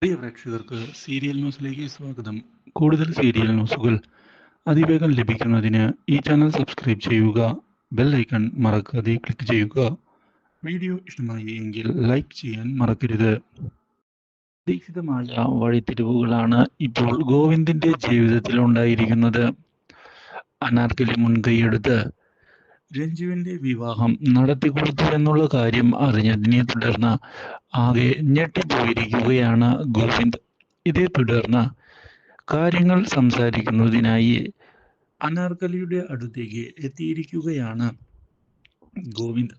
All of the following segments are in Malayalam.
പ്രിയ പ്രേക്ഷകർക്ക് സീരിയൽ ന്യൂസിലേക്ക് സ്വാഗതം. കൂടുതൽ സീരിയൽ ന്യൂസുകൾ അതിവേഗം ലഭിക്കുന്നതിന് ഈ ചാനൽ സബ്സ്ക്രൈബ് ചെയ്യുക. ബെൽ ഐക്കൺ മറക്കാതെ ക്ലിക്ക് ചെയ്യുക. വീഡിയോ ഇഷ്ടമായി എങ്കിൽ ലൈക്ക് ചെയ്യാൻ മറക്കരുത്. പ്രതീക്ഷിതമായ വഴിത്തിരിവുകളാണ് ഇപ്പോൾ ഗോവിന്ദിന്റെ ജീവിതത്തിൽ ഉണ്ടായിരിക്കുന്നത്. അനാർക്കലി മുൻകൈയെടുത്ത് രഞ്ജുവിന്റെ വിവാഹം നടത്തിക്കൊടുത്തു എന്നുള്ള കാര്യം അറിഞ്ഞതിനെ തുടർന്ന് ആകെ ഞെട്ടിപ്പോയിരിക്കുകയാണ് ഗോവിന്ദ്. ഇതേ തുടർന്ന് കാര്യങ്ങൾ സംസാരിക്കുന്നതിനായി അനാർക്കലിയുടെ അടുത്തേക്ക് എത്തിയിരിക്കുകയാണ് ഗോവിന്ദ്.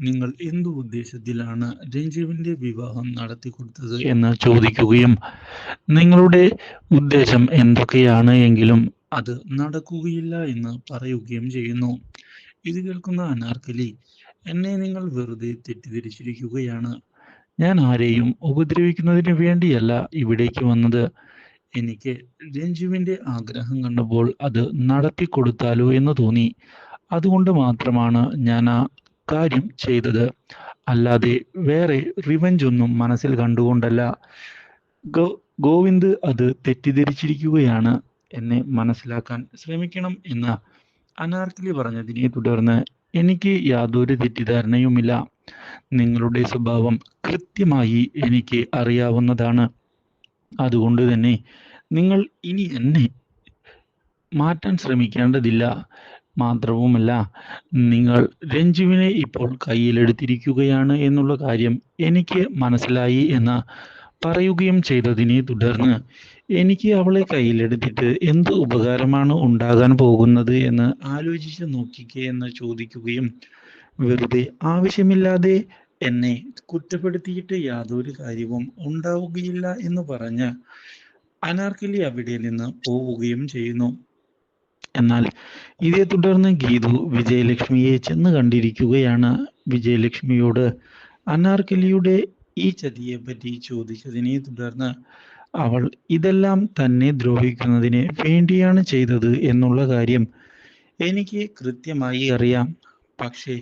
നിങ്ങൾ എന്തു ഉദ്ദേശത്തിലാണ് രഞ്ജുവിന്റെ വിവാഹം നടത്തിക്കൊടുത്തത് എന്ന് ചോദിക്കുകയും നിങ്ങളുടെ ഉദ്ദേശം എന്തൊക്കെയാണ് എങ്കിലും അത് നടക്കുകയില്ല എന്ന് പറയുകയും ചെയ്യുന്നു. ഇത് കേൾക്കുന്ന അനാർക്കലി, എന്നെ നിങ്ങൾ വെറുതെ തെറ്റിദ്ധരിച്ചിരിക്കുകയാണ്. ഞാൻ ആരെയും ഉപദ്രവിക്കുന്നതിന് വേണ്ടിയല്ല ഇവിടേക്ക് വന്നത്. എനിക്ക് രഞ്ജുവിന്റെ ആഗ്രഹം കണ്ടപ്പോൾ അത് നടത്തിക്കൊടുത്താലോ എന്ന് തോന്നി. അതുകൊണ്ട് മാത്രമാണ് ഞാൻ ആ കാര്യം ചെയ്തത്. അല്ലാതെ വേറെ റിവഞ്ച് ഒന്നും മനസ്സിൽ കണ്ടുകൊണ്ടല്ല. ഗോവിന്ദ് അത് തെറ്റിദ്ധരിച്ചിരിക്കുകയാണ്. എന്നെ മനസ്സിലാക്കാൻ ശ്രമിക്കണം എന്ന് അനാർക്കലി പറഞ്ഞതിനെ തുടർന്ന് എനിക്ക് യാതൊരു തെറ്റിദ്ധാരണയുമില്ല. നിങ്ങളുടെ സ്വഭാവം കൃത്യമായി എനിക്ക് അറിയാവുന്നതാണ്. അതുകൊണ്ട് തന്നെ നിങ്ങൾ ഇനി എന്നെ മാറ്റാൻ ശ്രമിക്കേണ്ടതില്ല. മാത്രവുമല്ല, നിങ്ങൾ രഞ്ജുവിനെ ഇപ്പോൾ കയ്യിലെടുത്തിരിക്കുകയാണ് എന്നുള്ള കാര്യം എനിക്ക് മനസ്സിലായി എന്ന് പറയുകയും ചെയ്തതിനെ തുടർന്ന് എനിക്ക് അവളെ കയ്യിലെടുത്തിട്ട് എന്ത് ഉപകാരമാണ് ഉണ്ടാകാൻ പോകുന്നത് എന്ന് ആലോചിച്ച് നോക്കിക്കേ എന്ന് ചോദിക്കുകയും വെറുതെ ആവശ്യമില്ലാതെ എന്നെ കുറ്റപ്പെടുത്തിയിട്ട് യാതൊരു കാര്യവും ഉണ്ടാവുകയില്ല എന്ന് പറഞ്ഞ് അനാർക്കലി അവിടെ നിന്ന് പോവുകയും ചെയ്യുന്നു. എന്നാൽ ഇതേ തുടർന്ന് ഗീതു വിജയലക്ഷ്മിയെ ചെന്ന് കണ്ടിരിക്കുകയാണ്. വിജയലക്ഷ്മിയോട് അനാർക്കലിയുടെ ഈ ചതിയെ പറ്റി ചോദിച്ചതിനെ തുടർന്ന് അവൾ ഇതെല്ലാം തന്നെ ദ്രോഹിക്കുന്നതിന് വേണ്ടിയാണ് ചെയ്തത് എന്നുള്ള കാര്യം എനിക്ക് കൃത്യമായി അറിയാം. പക്ഷേ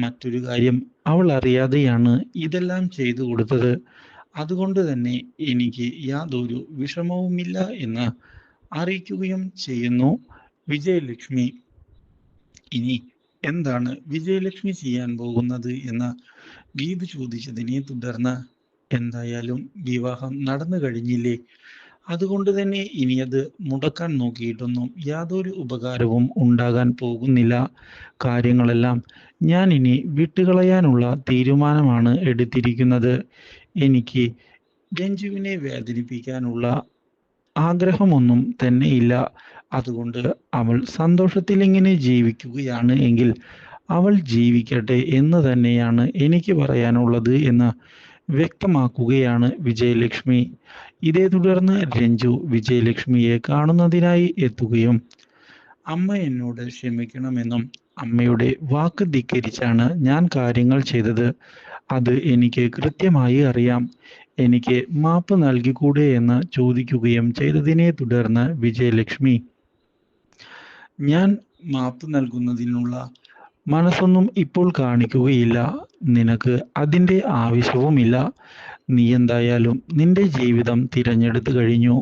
മറ്റൊരു കാര്യം, അവൾ അറിയാതെയാണ് ഇതെല്ലാം ചെയ്തു കൊടുത്തത്. അതുകൊണ്ട് തന്നെ എനിക്ക് യാതൊരു വിഷമവുമില്ല എന്ന് അറിയിക്കുകയും ചെയ്യുന്നു വിജയലക്ഷ്മി. ഇനി എന്താണ് വിജയലക്ഷ്മി ചെയ്യാൻ പോകുന്നത് എന്ന് ഗീതു ചോദിച്ചതിനെ തുടർന്ന്, എന്തായാലും വിവാഹം നടന്നു കഴിഞ്ഞില്ലേ, അതുകൊണ്ട് തന്നെ ഇനി അത് മുടക്കാൻ നോക്കിയിട്ടൊന്നും യാതൊരു ഉപകാരവും ഉണ്ടാകാൻ പോകുന്നില്ല. കാര്യങ്ങളെല്ലാം ഞാൻ ഇനി വിട്ടുകളയാനുള്ള തീരുമാനമാണ് എടുത്തിരിക്കുന്നത്. എനിക്ക് രഞ്ജുവിനെ വേദനിപ്പിക്കാനുള്ള ആഗ്രഹമൊന്നും തന്നെയില്ല. അതുകൊണ്ട് അവൾ സന്തോഷത്തിൽ ഇങ്ങനെ ജീവിക്കുകയാണ് എങ്കിൽ അവൾ ജീവിക്കട്ടെ എന്ന് തന്നെയാണ് എനിക്ക് പറയാനുള്ളത് എന്ന് വ്യക്തമാക്കുകയാണ് വിജയലക്ഷ്മി. ഇതേ തുടർന്ന് രഞ്ജു വിജയലക്ഷ്മിയെ കാണുന്നതിനായി എത്തുകയും അമ്മ എന്നോട് ക്ഷമിക്കണമെന്നും അമ്മയുടെ വാക്ക് ധിക്കരിച്ചാണ് ഞാൻ കാര്യങ്ങൾ ചെയ്തത്. അത് എനിക്ക് കൃത്യമായി അറിയാം. എനിക്ക് മാപ്പ് നൽകിക്കൂടെ എന്ന് ചോദിക്കുകയും ചെയ്തതിനെ തുടർന്ന് വിജയലക്ഷ്മി, ഞാൻ മാപ്പ് നൽകുന്നതിനുള്ള മനസ്സൊന്നും ഇപ്പോൾ കാണിക്കുകയില്ല. നിനക്ക് അതിൻ്റെ ആവശ്യവുമില്ല. നീ എന്തായാലും നിന്റെ ജീവിതം തിരഞ്ഞെടുത്തു കഴിഞ്ഞു.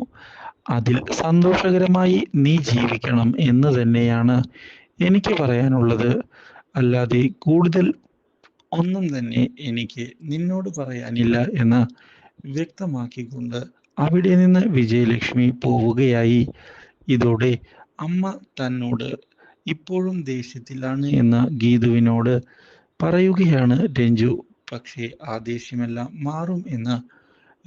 അതിൽ സന്തോഷകരമായി നീ ജീവിക്കണം എന്ന് തന്നെയാണ് എനിക്ക് പറയാനുള്ളത്. അല്ലാതെ കൂടുതൽ ഒന്നും തന്നെ എനിക്ക് നിന്നോട് പറയാനില്ല എന്ന് വ്യക്തമാക്കിക്കൊണ്ട് അവിടെ നിന്ന് വിജയലക്ഷ്മി പോവുകയായി. ഇതോടെ അമ്മ തന്നോട് ഇപ്പോഴും ദേഷ്യത്തിലാണ് എന്ന് ഗീതുവിനോട് പറയുകയാണ് രഞ്ജു. പക്ഷേ ആ ദേഷ്യമെല്ലാം മാറും എന്ന്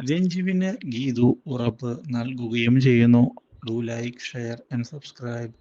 രഞ്ജുവിന് ഗീതു ഉറപ്പ് നൽകുകയും ചെയ്യുന്നു. Do like, share and subscribe.